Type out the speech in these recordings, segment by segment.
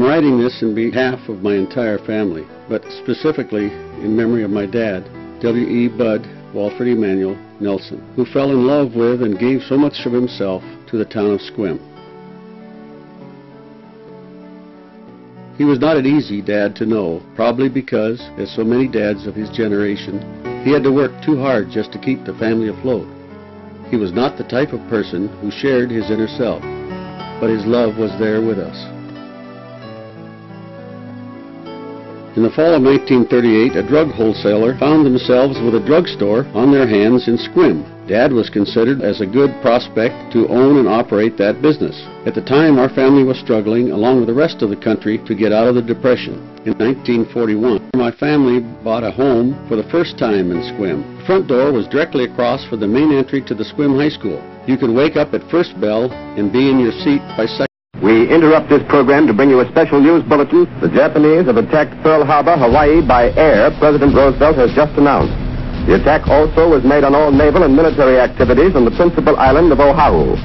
writing this in behalf of my entire family, but specifically in memory of my dad, W.E. Bud Walford Emanuel Nelson, who fell in love with and gave so much of himself to the town of Sequim. He was not an easy dad to know, probably because, as so many dads of his generation, he had to work too hard just to keep the family afloat. He was not the type of person who shared his inner self, but his love was there with us. In the fall of 1938, a drug wholesaler found themselves with a drugstore on their hands in Sequim. Dad was considered as a good prospect to own and operate that business. At the time, our family was struggling, along with the rest of the country, to get out of the Depression. In 1941, my family bought a home for the first time in Sequim. The front door was directly across from the main entry to the Sequim High School. You could wake up at first bell and be in your seat by second. We interrupt this program to bring you a special news bulletin. The Japanese have attacked Pearl Harbor, Hawaii by air, President Roosevelt has just announced. The attack also was made on all naval and military activities on the principal island of Oahu.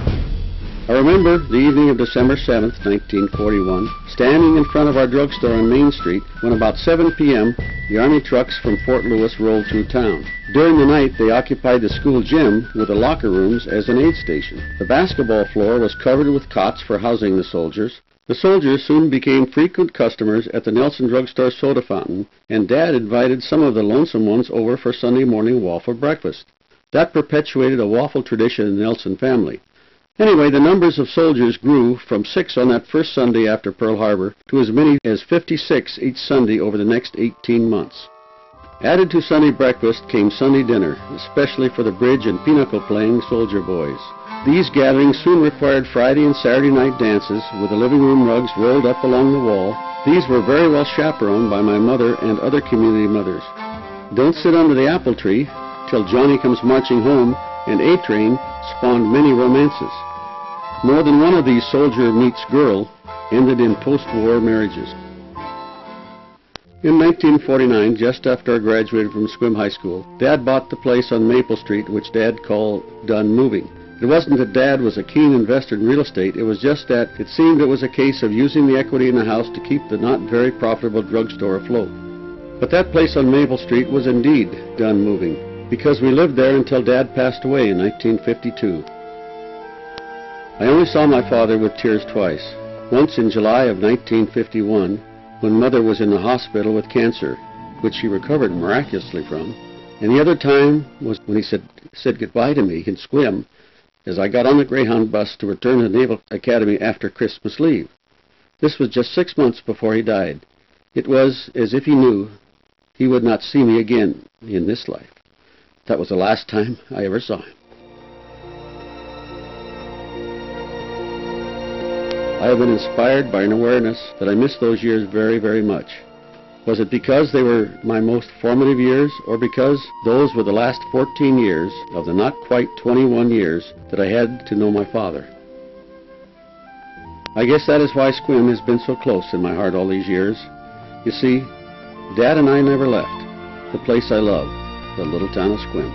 I remember the evening of December 7th, 1941, standing in front of our drugstore on Main Street when about 7 p.m. the Army trucks from Fort Lewis rolled through town. During the night, they occupied the school gym with the locker rooms as an aid station. The basketball floor was covered with cots for housing the soldiers. The soldiers soon became frequent customers at the Nelson Drugstore soda fountain, and Dad invited some of the lonesome ones over for Sunday morning waffle breakfast. That perpetuated a waffle tradition in the Nelson family. Anyway, the numbers of soldiers grew from 6 on that first Sunday after Pearl Harbor to as many as 56 each Sunday over the next 18 months. Added to Sunday breakfast came Sunday dinner, especially for the bridge and pinochle-playing soldier boys. These gatherings soon required Friday and Saturday night dances with the living room rugs rolled up along the wall. These were very well chaperoned by my mother and other community mothers. Don't sit under the apple tree till Johnny comes marching home, and A-Train spawned many romances. More than one of these soldier meets girl ended in post-war marriages. In 1949, just after I graduated from Sequim High School, Dad bought the place on Maple Street, which Dad called Done Moving. It wasn't that Dad was a keen investor in real estate, it was just that it seemed it was a case of using the equity in the house to keep the not very profitable drugstore afloat. But that place on Maple Street was indeed done moving, because we lived there until Dad passed away in 1952. I only saw my father with tears twice. Once in July of 1951, when Mother was in the hospital with cancer, which she recovered miraculously from, and the other time was when he said goodbye to me in Sequim as I got on the Greyhound bus to return to the Naval Academy after Christmas leave. This was just 6 months before he died. It was as if he knew he would not see me again in this life. That was the last time I ever saw him. I have been inspired by an awareness that I miss those years very, very much. Was it because they were my most formative years, or because those were the last 14 years of the not quite 21 years that I had to know my father? I guess that is why Sequim has been so close in my heart all these years. You see, Dad and I never left the place I love, the little town of Sequim.